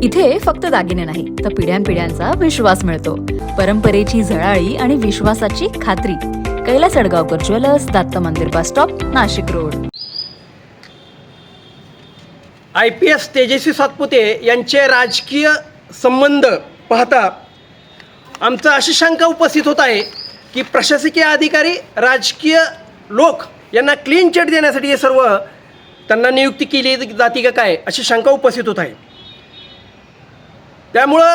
इथे फक्त दागिने नाही तर पिढ्यानपिढ्यांचा विश्वास मिळतो. परंपरेची झळाळी आणि विश्वासाची खात्री. कैलास अडगावकर ज्वेलर्स, दत्त मंदिर bus stop, Nashik road. IPS तेजस्वी सातपुते यांचे राजकीय संबंध पाहता आमचा अशी शंका उपस्थित होत आहे की प्रशासकीय अधिकारी, राजकीय लोक यांना क्लीन चिट देण्यासाठी हे सर्व त्यांना नियुक्ती केली जाते का काय, अशी शंका उपस्थित होत आहे. त्यामुळं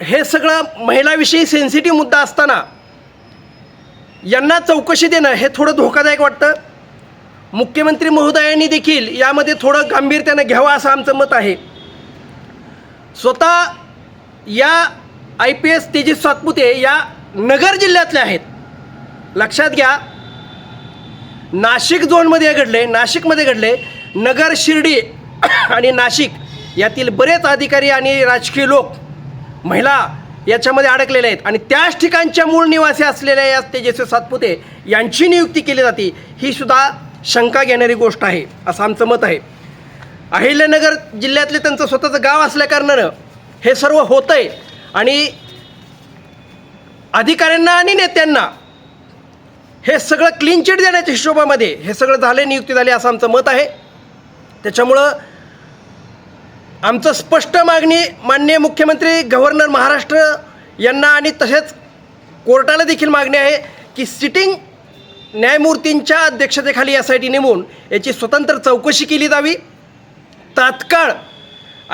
हे सगळं महिलाविषयी सेन्सिटिव्ह मुद्दा असताना यांना चौकशी देणं हे थोडं धोकादायक वाटतं. मुख्यमंत्री महोदयांनी देखील यामध्ये थोडं गांभीर्यानं घ्यावं असं आमचं मत आहे. स्वतः या IPS तेजस्वी सातपुते या नगर जिल्ह्यातले आहेत. लक्षात घ्या, नाशिक झोनमध्ये घडले, नाशिकमध्ये घडले. नगर, शिर्डी आणि नाशिक यातील बरेच अधिकारी आणि राजकीय लोक, महिला याच्यामध्ये अडकलेले आहेत आणि त्याच ठिकाणच्या मूळ निवासी असलेल्या या तेजस्वी सातपुते यांची नियुक्ती केली जाते, ही सुद्धा शंका घेणारी गोष्ट आहे असं आमचं मत आहे. अहिल्यानगर जिल्ह्यातले त्यांचं स्वतःचं गाव असल्याकारणानं हे सर्व होतं आहे आणि अधिकाऱ्यांना आणि नेत्यांना हे सगळं क्लीन चिट देण्याच्या हिशोबामध्ये हे सगळं झाले, नियुक्ती झाली असं आमचं मत आहे. त्याच्यामुळं आमचं स्पष्ट मागणी माननीय मुख्यमंत्री, गव्हर्नर महाराष्ट्र यांना आणि तसेच कोर्टाला देखील मागणी आहे की सिटिंग न्यायमूर्तींच्या अध्यक्षतेखाली SIT नेमून याची स्वतंत्र चौकशी केली जावी. तात्काळ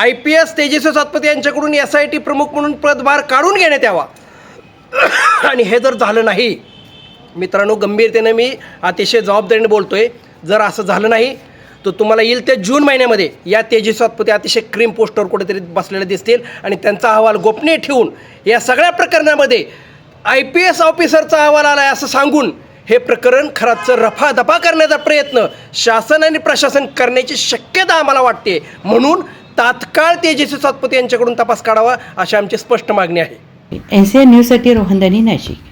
IPS तेजस्वी सातपुते यांच्याकडून SIT प्रमुख म्हणून पदभार काढून घेण्यात यावा. आणि हे जर झालं नाही, मित्रांनो, गंभीरतेने मी अतिशय जबाबदारीने बोलतो आहे, जर असं झालं नाही तर तुम्हाला येईल त्या जून महिन्यामध्ये या तेजस्वी सातपुते अतिशय क्रीम पोस्टवर कुठेतरी बसलेले दिसतील आणि त्यांचा अहवाल गोपनीय ठेवून या सगळ्या प्रकरणामध्ये IPS ऑफिसरचा अहवाल आला आहे असं सांगून हे प्रकरण खराचं रफादफा करण्याचा प्रयत्न शासन आणि प्रशासन करण्याची शक्यता आम्हाला वाटते. म्हणून तात्काळ तेजस्वी सातपुते यांच्याकडून तपास काढावा अशी आमची स्पष्ट मागणी आहे. NCR न्यूजसाठी रोहन दानी, नाशिक.